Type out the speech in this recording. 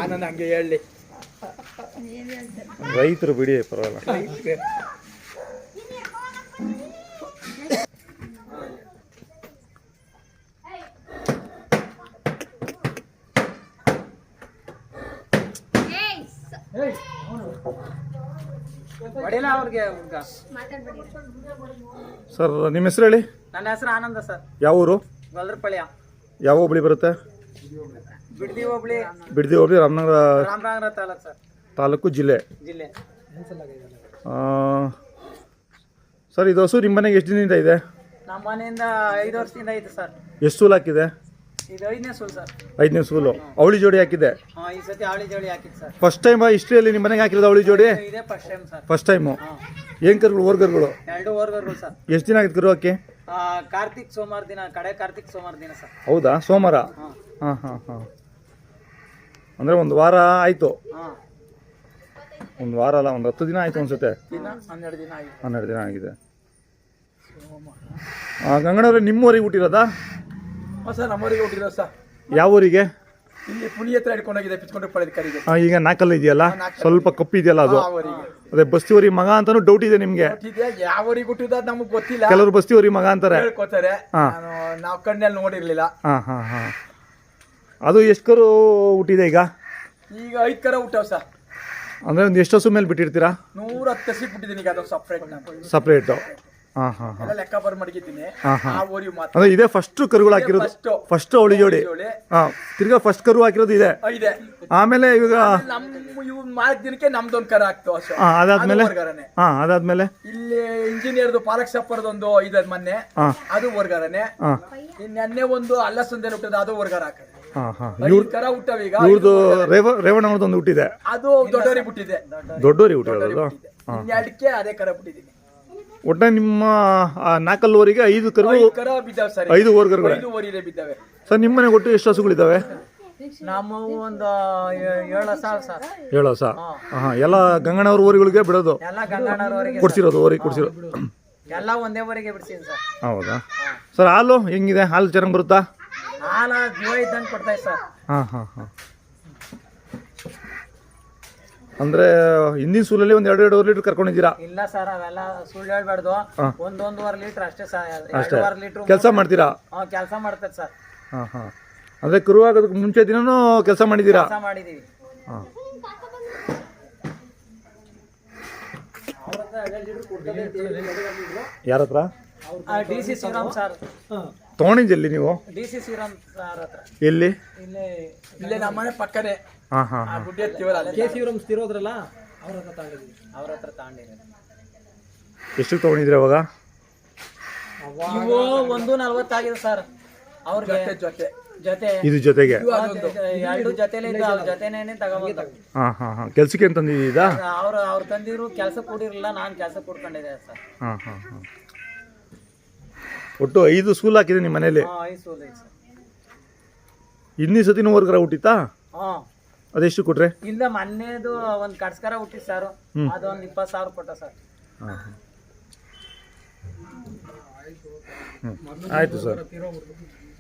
ನಾನು ಹಂಗೆ ಹೇಳಿ ರೈತರು ಬಿಡಿ ಪರವಾಗಿಲ್ಲ. ಸರ್ ನಿಮ್ಮ ಹೆಸರು ಹೇಳಿ. ನನ್ನ ಹೆಸರು ಆನಂದ ಸರ್. ಯಾವ ಊರು? ಗೊಲ್ರಪಳ್ಳಿಯ. ಯಾವ ಹೋಬಳಿ ಬರುತ್ತೆ? ಬಿಡ್ದಿ ಹೋಬಳಿ. ಬಿಡ್ದಿ ಹೋಬಳಿ, ರಾಮನಗರ ತಾಲೂಕು ಸರ್. ತಾಲೂಕು, ಜಿಲ್ಲೆ. ಸರ್ ಇದು ಹಸು ನಿಮ್ಮ ಮನೆಗೆ ಎಷ್ಟು ದಿನದಿಂದ ಇದೆ? ನಮ್ಮ ಮನೆಯಿಂದ 5 ವರ್ಷದಿಂದ ಐತೆ ಸರ್. ಎಷ್ಟು ಸೂಲು ಹಾಕಿದೆ? ಇದು 5ನೇ ಸೂಲು ಸರ್. 5ನೇ ಸೂಲು. ಅವಳಿ ಜೋಡಿ ಹಾಕಿದೆ? ಈ ಸತಿ ಅವಳಿ ಜೋಡಿ ಹಾಕಿದ್ ಸರ್. ಫಸ್ಟ್ ಟೈಮ್ ಹಿಸ್ಟ್ರಿಯಲ್ಲಿ ನಿಮ್ಮ ಮನೆಗೆ ಹಾಕಿರೋದು ಅವಳಿ ಜೋಡಿ? ಇದೇ first time sir. First time. ಏನ್ ಕರುಗಳು? ಓರ್ಗರುಗಳು? 2 ಓರ್ಗರುಗಳು ಸರ್. ಎಷ್ಟು ದಿನ ಆಗಿತ್ತು ಕರು ಹಾಕಿ? ಕಾರ್ತಿಕ್ ಸೋಮವಾರ ದಿನ, ಕಾರ್ತಿಕ್ ಸೋಮವಾರ ದಿನ ಸರ್. ಹೌದಾ? ಸೋಮವಾರ? ಹಾಂ. ಅಂದರೆ ಒಂದು ವಾರ ಆಯಿತು. ಒಂದು ವಾರ ಅಲ್ಲ, ಒಂದು 10 ದಿನ ಆಯಿತು ಅನ್ಸುತ್ತೆ. 12 ದಿನ ಆಗಿದೆ. ಗಂಗಣ್ಣವ್ರೆ, ನಿಮ್ಮೂರಿಗೆ ಹುಟ್ಟಿರೋದಾ? ಸರ್ ನಮ್ಮೂರಿಗೆ ಹುಟ್ಟಿರೋದು ಸರ್. ಯಾವ ಊರಿಗೆ? ಇಲ್ಲಿ ಪುಲಿ ಹತ್ರ ಹಿಡ್ಕೊಂಡೋಗಿದೆ ಪಿಚ್ಕೊಂಡು ಪಡೆದ ಕರಿಗೆ. ಈಗ ನಾಲ್ಕಲ್ಲ ಇದೆಯಲ್ಲ, ಸ್ವಲ್ಪ ಕಪ್ಪು ಇದೆಯಲ್ಲ ಅದು. ಅದೇ ಬಸ್ತಿವರಿ ಮಗ ಅಂತಾನು ಡೌಟ್ ಇದೆ ನಿಮ್ಗೆ? ಯಾವ ಊರಿಗೆ ಹುಟ್ಟಿದ ನಮಗೆ ಗೊತ್ತಿಲ್ಲ. ಕೆಲವರು ಬಸ್ತಿವರಿ ಮಗ ಅಂತಾರೆ, ಹೇಳ್ಕೊತಾರೆ. ನಾವು ಕಣ್ಣಲ್ಲಿ ನೋಡಿರ್ಲಿಲ್ಲ. ಹಾ. ಅದು ಎಷ್ಟು ಕರು ಹುಟ್ಟಿದೆ ಈಗ? 5 ಕರ ಹುಟ್ಟವ್ ಸರ್. ಅಂದ್ರೆ ಒಂದು ಎಷ್ಟು ಹಸು ಮೇಲೆ ಬಿಟ್ಟಿರ್ತೀರಾ? 110 ಹಸಿ ಬಿಟ್ಟಿದ್ದೀನಿ. ಈಗ ಅದು ಸಪ್ರೇಟು. ಲೆಕ್ಕ ಬರ್ ಮಡಗಿದ್ದೀನಿ. ಅಂದ್ರೆ ಇದೇ ಫಸ್ಟ್ ಕರುಗಳು ಹಾಕಿರೋದು? ಫಸ್ಟ್ ಅವಳಿ ಜೋಡಿ. ತಿರ್ಗಾ ಫಸ್ಟ್ ಕರು ಹಾಕಿರೋದು ಇದೆ. ಆಮೇಲೆ ಇವಾಗ ದಿನಕ್ಕೆ ನಮ್ದೊಂದು ಕರ ಆಗ್ತಾವ. ಅದಾದ್ಮೇಲೆ ಇಲ್ಲಿ ಇಂಜಿನಿಯರ್ದು ಪಾಲಕ್ ಸಪ್ಪರ್ದೊಂದು ಇದೆ ಮೊನ್ನೆ, ಅದು ವರ್ಗಾರನೆ. ನೆನ್ನೆ ಒಂದು ಅಲ್ಲಸಂದೆ ಹುಟ್ಟದ, ಅದು ವರ್ಗಾರ ಹಾಕಿದೆ. ಕರ ಹುಟ್ಟವ. ಈಗ ಇವ್ರದ್ದು ರೇವಣ್ಣ ಅವ್ರದ್ದೊಂದು ಹುಟ್ಟಿದೆ, ಅದು ದೊಡ್ಡವರಿಗೆ ಹುಟ್ಟಿದೆ. ದೊಡ್ಡವರಿಗೆ ಹುಟ್ಟಿರೋದು. ಅದಕ್ಕೆ ಅದೇ ಕರ ಹುಟ್ಟಿದ್ದೀನಿ. ಒಟ್ಟ ನಿಮ್ಮ 4 ಊರಿಗೆ 5 ಕರು ಬಿದ್ದಾವೆ ಸರ್. 5 ಓರ್ಗರುಗಳು ಬಿದ್ದಾವೆ ಸರ್. ನಿಮ್ಮ ಮನೆಗೆ ಒಟ್ಟು ಎಷ್ಟು ಹಸುಗಳಿದ್ದಾವೆ? ನಮ್ಮ ಒಂದು 7 ಸಾವಿರ ಸರ್. 7 ಸಾವಿರ. ಎಲ್ಲ ಗಂಗಣ್ಣವ್ರ ಊರುಗಳಿಗೆ ಬಿಡೋದು? ಎಲ್ಲ ಗಂಗಣ್ಣವ್ರವರಿಗೆ ಕೊಡ್ಸಿರೋದು, ಊರಿಗೆ ಕೊಡ್ಸಿರೋದು ಎಲ್ಲ ಒಂದೇ ಊರಿಗೆ ಬಿಡ್ತೀನಿ ಸರ್. ಹೌದಾ ಸರ್? ಹಾಲು ಹೆಂಗಿದೆ? ಹಾಲು ಚೆನ್ನಾಗಿ ಬರುತ್ತಾ? ಹಾಲು ಜೀವ ಇದ್ದಂಗೆ ಕೊಡ್ತಾ ಸರ್. ಹಾಂ. ಅಂದ್ರೆ ಹಿಂದಿನ ಸೂಲಲ್ಲಿ ಒಂದು 2-2.5 ಲೀಟರ್ ಕರ್ಕೊಂಡಿದ್ದೀರಾ? ಇಲ್ಲ ಸರ್, ಅವೆಲ್ಲ ಸುಳ್ಳು ಹೇಳ್ಬಾರ್ದು. 1-1.5 ಲೀಟರ್ ಅಷ್ಟೇ ಸರ್. 2.5 ಲೀಟರ್ ಕೆಲಸ ಮಾಡ್ತೀರಾ? ಕೆಲಸ ಮಾಡ್ತಾರೆ ಸರ್. ಹಾಂ. ಅಂದ್ರೆ ಕರು ಆಗೋದಕ್ಕೆ ಮುಂಚೆ ದಿನನೂ ಕೆಲಸ ಮಾಡಿದ್ದೀರಾ? ಕೆಲಸ ಮಾಡಿದ್ದೀವಿ. ಯಾರ ಹತ್ರ? DC Shriram sir. ತಗೊಂಡಿದ್ದಲ್ಲಿ ನೀವು? DC ಶ್ರೀರಾಮ್ ಸರ್ ಹತ್ರ. ಎಲ್ಲಿ? ಇಲ್ಲೇ ನಮ್ಮ ಮನೆ ಪಕ್ಕನೇ. ಗುಡ್ಡೆ ಶ್ರೀರಾಮ್ ಸ್ಥಿರೋದ್ರಲ್ಲ, ಅವ್ರ ಹತ್ರ ತಗೊಂಡಿದ್ದೀವಿ. ಎಷ್ಟಕ್ಕೆ ತಗೊಂಡಿದ್ರಿ ಅವಾಗ? ಇವು 140 ಆಗಿದೆ ಸರ್. ಅವ್ರಿಗೆ ಜೊತೆ ಇದು ಜೊತೆಗೆ 2 ಜೊತೆನೇ ತಗೊಂಡು. ಹಾಂ. ಕೆಲ್ಸಕ್ಕೆ ಏನು ತಂದಿದ್ದೀರಾ? ಅವ್ರು ತಂದಿದ್ರು. ಕೆಲಸ ಕೊಡಿರಲಿಲ್ಲ, ನಾನು ಕೆಲಸ ಕೊಡ್ಕೊಂಡಿದ್ದೆ ಸರ್. ಹಾಂ. ಒಟ್ಟು 5 ಸೂಲ್ ಹಾಕಿದೆ ನಿಮ್ಮ ಮನೇಲಿ? 5 ಸೂಲ್ ಐತೆ ಸರ್. ಹಿಂದಿನ ಸತಿನೂ ವರ್ಗರ ಹುಟ್ಟಿತಾ? ಅದೆಷ್ಟು ಕೊಟ್ರೆ? ಇಲ್ಲ, ಮೊನ್ನೆದು ಒಂದು ಕಡ್ಸ್ಕರ ಹುಟ್ಟಿದ್ ಸರ್. ಅದೊಂದು 20,000 ಕೊಟ್ಟ ಸರ್. ಆಯ್ತು ಸರ್.